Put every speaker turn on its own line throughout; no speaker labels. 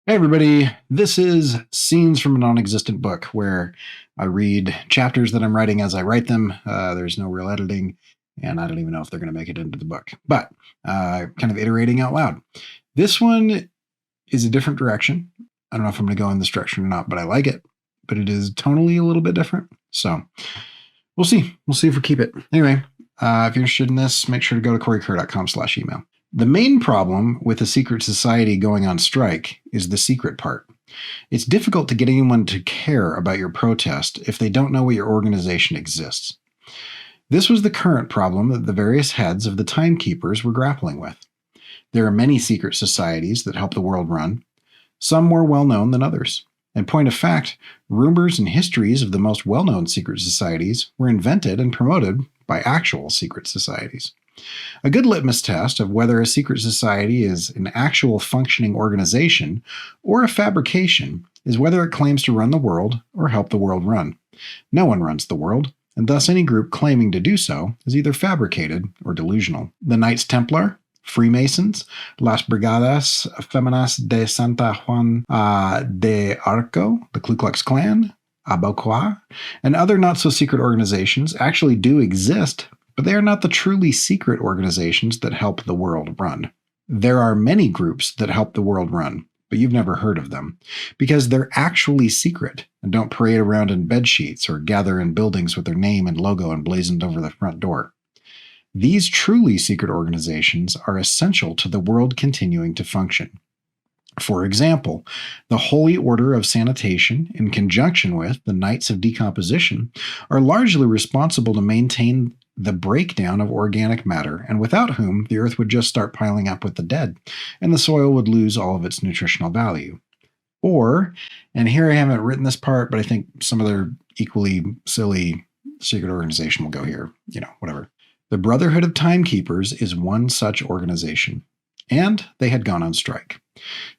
Hey everybody, this is Scenes from a Non-Existent Book, where I read chapters that I'm writing as I write them. There's no real editing, and I don't even know if they're going to make it into the book, but kind of iterating out loud. This one is a different direction. I don't know if I'm going to go in this direction or not, but I like it. But it is tonally a little bit different. So we'll see. We'll see if we keep it. Anyway, if you're interested in this, make sure to go to coreykerr.com/email. The main problem with a secret society going on strike is the secret part. It's difficult to get anyone to care about your protest if they don't know what your organization exists. This was the current problem that the various heads of the Timekeepers were grappling with. There are many secret societies that help the world run, some more well-known than others. In point of fact, rumors and histories of the most well-known secret societies were invented and promoted by actual secret societies. A good litmus test of whether a secret society is an actual functioning organization or a fabrication is whether it claims to run the world or help the world run. No one runs the world, and thus any group claiming to do so is either fabricated or delusional. The Knights Templar, Freemasons, Las Brigadas Feminas de Santa Juan de Arco, the Ku Klux Klan, Aboqua, and other not-so-secret organizations actually do exist, but they are not the truly secret organizations that help the world run. There are many groups that help the world run, but you've never heard of them, because they're actually secret and don't parade around in bedsheets or gather in buildings with their name and logo emblazoned over the front door. These truly secret organizations are essential to the world continuing to function. For example, the Holy Order of Sanitation, in conjunction with the Knights of Decomposition, are largely responsible to maintain the breakdown of organic matter, and without whom the earth would just start piling up with the dead, and the soil would lose all of its nutritional value. Or, and here I haven't written this part, but I think some other equally silly secret organization will go here. Whatever. The Brotherhood of Timekeepers is one such organization, and they had gone on strike.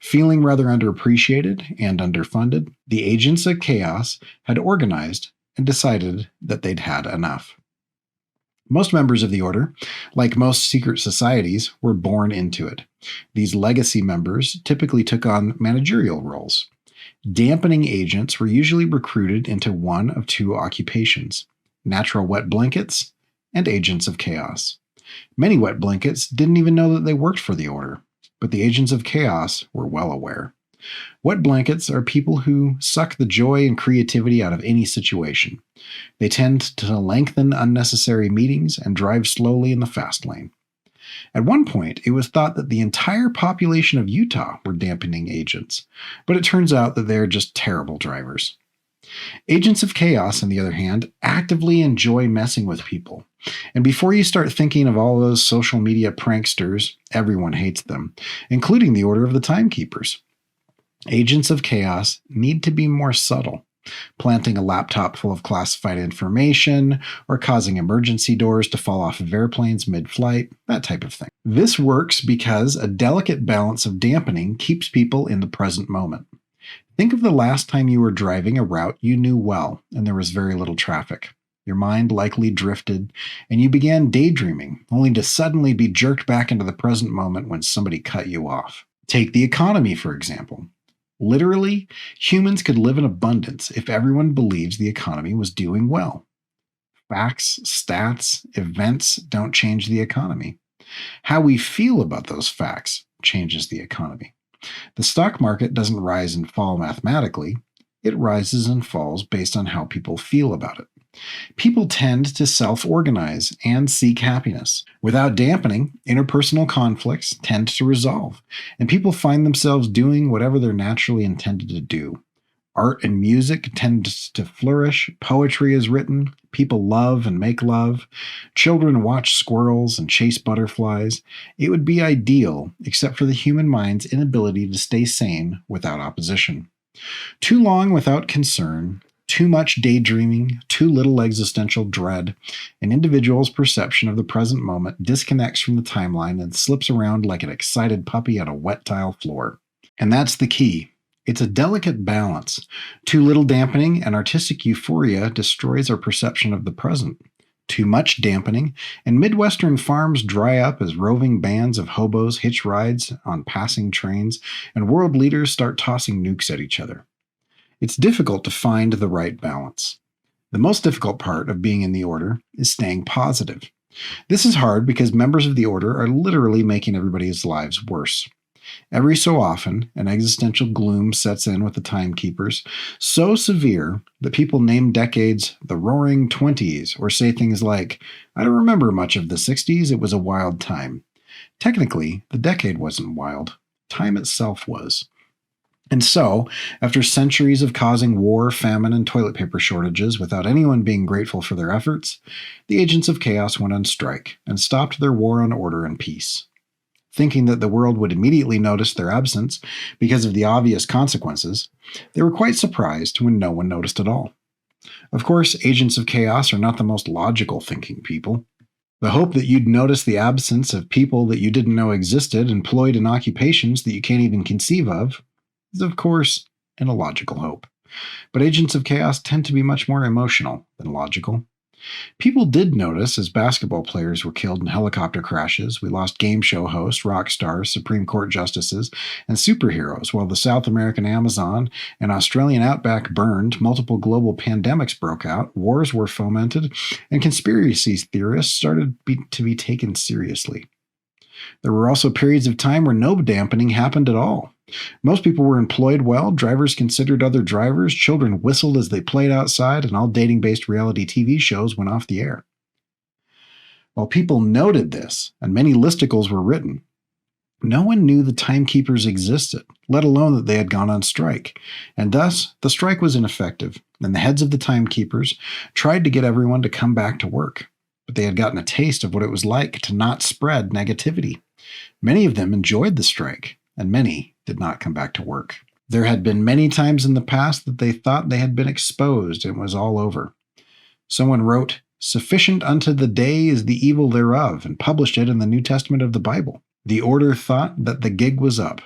Feeling rather underappreciated and underfunded, the agents of chaos had organized and decided that they'd had enough. Most members of the order, like most secret societies, were born into it. These legacy members typically took on managerial roles. Dampening agents were usually recruited into one of two occupations: natural wet blankets and agents of chaos. Many wet blankets didn't even know that they worked for the order, but the agents of chaos were well aware. Wet blankets are people who suck the joy and creativity out of any situation. They tend to lengthen unnecessary meetings and drive slowly in the fast lane. At one point, it was thought that the entire population of Utah were dampening agents, but it turns out that they're just terrible drivers. Agents of chaos, on the other hand, actively enjoy messing with people. And before you start thinking of all those social media pranksters, everyone hates them, including the Order of the Timekeepers. Agents of chaos need to be more subtle, planting a laptop full of classified information or causing emergency doors to fall off of airplanes mid-flight, that type of thing. This works because a delicate balance of dampening keeps people in the present moment. Think of the last time you were driving a route you knew well and there was very little traffic. Your mind likely drifted, and you began daydreaming, only to suddenly be jerked back into the present moment when somebody cut you off. Take the economy, for example. Literally, humans could live in abundance if everyone believes the economy was doing well. Facts, stats, events don't change the economy. How we feel about those facts changes the economy. The stock market doesn't rise and fall mathematically. It rises and falls based on how people feel about it. People tend to self-organize and seek happiness. Without dampening, interpersonal conflicts tend to resolve, and people find themselves doing whatever they're naturally intended to do. Art and music tend to flourish, poetry is written, people love and make love, children watch squirrels and chase butterflies. It would be ideal, except for the human mind's inability to stay sane without opposition. Too long without concern, too much daydreaming, too little existential dread, an individual's perception of the present moment disconnects from the timeline and slips around like an excited puppy on a wet tile floor. And that's the key. It's a delicate balance. Too little dampening and artistic euphoria destroys our perception of the present. too much dampening, and Midwestern farms dry up as roving bands of hobos hitch rides on passing trains, and world leaders start tossing nukes at each other. It's difficult to find the right balance. The most difficult part of being in the Order is staying positive. This is hard because members of the Order are literally making everybody's lives worse. Every so often, an existential gloom sets in with the Timekeepers, so severe that people name decades the Roaring Twenties or say things like, I don't remember much of the 60s, it was a wild time. Technically, the decade wasn't wild. Time itself was. And so, after centuries of causing war, famine, and toilet paper shortages without anyone being grateful for their efforts, the agents of chaos went on strike and stopped their war on order and peace. Thinking that the world would immediately notice their absence because of the obvious consequences, they were quite surprised when no one noticed at all. Of course, agents of chaos are not the most logical thinking people. The hope that you'd notice the absence of people that you didn't know existed employed in occupations that you can't even conceive of is, of course, an illogical hope. But agents of chaos tend to be much more emotional than logical. People did notice as basketball players were killed in helicopter crashes, we lost game show hosts, rock stars, Supreme Court justices, and superheroes, while the South American Amazon and Australian outback burned, multiple global pandemics broke out, wars were fomented, and conspiracy theorists started to be taken seriously. There were also periods of time where no dampening happened at all. Most people were employed well, drivers considered other drivers, children whistled as they played outside, and all dating-based reality TV shows went off the air. While people noted this, and many listicles were written, no one knew the Timekeepers existed, let alone that they had gone on strike, and thus the strike was ineffective, and the heads of the Timekeepers tried to get everyone to come back to work. But they had gotten a taste of what it was like to not spread negativity. Many of them enjoyed the strike, and many did not come back to work. There had been many times in the past that they thought they had been exposed and it was all over. Someone wrote, "Sufficient unto the day is the evil thereof," and published it in the New Testament of the Bible. The Order thought that the gig was up.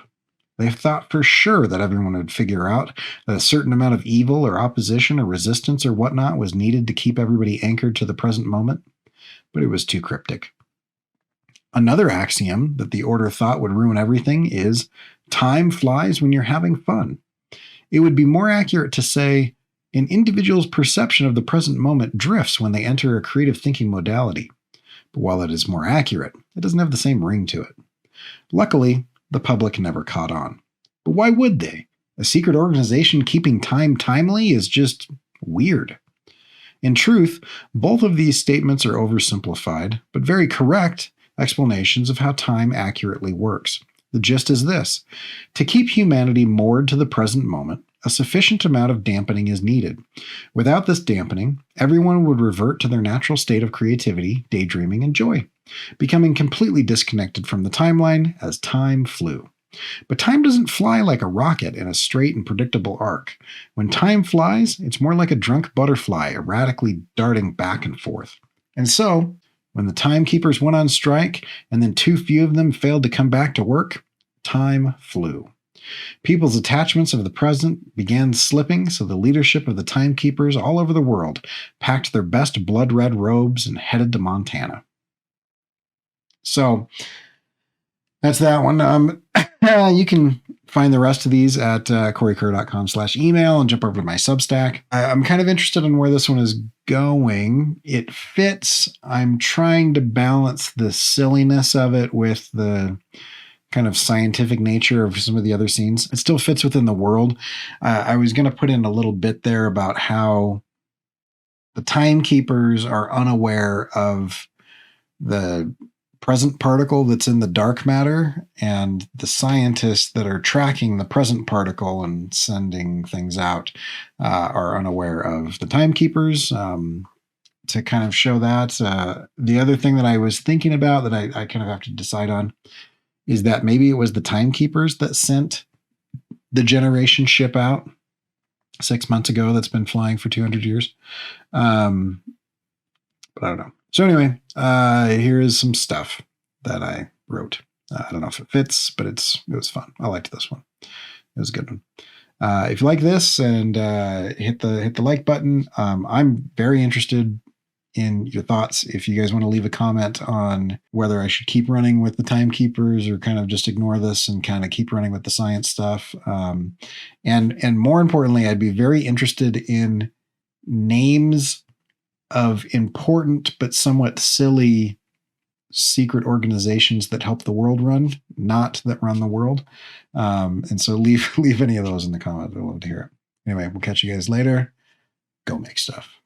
They thought for sure that everyone would figure out that a certain amount of evil or opposition or resistance or whatnot was needed to keep everybody anchored to the present moment, but it was too cryptic. Another axiom that the Order thought would ruin everything is, time flies when you're having fun. It would be more accurate to say, an individual's perception of the present moment drifts when they enter a creative thinking modality. But while it is more accurate, it doesn't have the same ring to it. Luckily, the public never caught on. But why would they? A secret organization keeping time timely is just weird. In truth, both of these statements are oversimplified, but very correct explanations of how time accurately works. The gist is this: to keep humanity moored to the present moment, a sufficient amount of dampening is needed. Without this dampening, everyone would revert to their natural state of creativity, daydreaming, and joy, becoming completely disconnected from the timeline as time flew. But time doesn't fly like a rocket in a straight and predictable arc. When time flies, it's more like a drunk butterfly erratically darting back and forth. And so, when the Timekeepers went on strike, and then too few of them failed to come back to work, time flew. People's attachments of the present began slipping, so the leadership of the Timekeepers all over the world packed their best blood-red robes and headed to Montana. So, that's that one. You can find the rest of these at coreykerr.com/email and jump over to my Substack. I'm kind of interested in where this one is going. It fits. I'm trying to balance the silliness of it with the kind of scientific nature of some of the other scenes. It still fits within the world. I was going to put in a little bit there about how the Timekeepers are unaware of the present particle that's in the dark matter, and the scientists that are tracking the present particle and sending things out are unaware of the Timekeepers. To kind of show that. The other thing that I was thinking about that I kind of have to decide on is that maybe it was the Timekeepers that sent the generation ship out 6 months ago that's been flying for 200 years. But I don't know. So anyway, here is some stuff that I wrote. I don't know if it fits, but it was fun. I liked this one. It was a good one. If you like this, and hit the like button. I'm very interested in your thoughts. If you guys want to leave a comment on whether I should keep running with the timekeepers or kind of just ignore this and kind of keep running with the science stuff. And more importantly, I'd be very interested in names of important but somewhat silly secret organizations that help the world run, not that run the world. And so leave any of those in the comments. I'd love to hear it. Anyway, we'll catch you guys later. Go make stuff.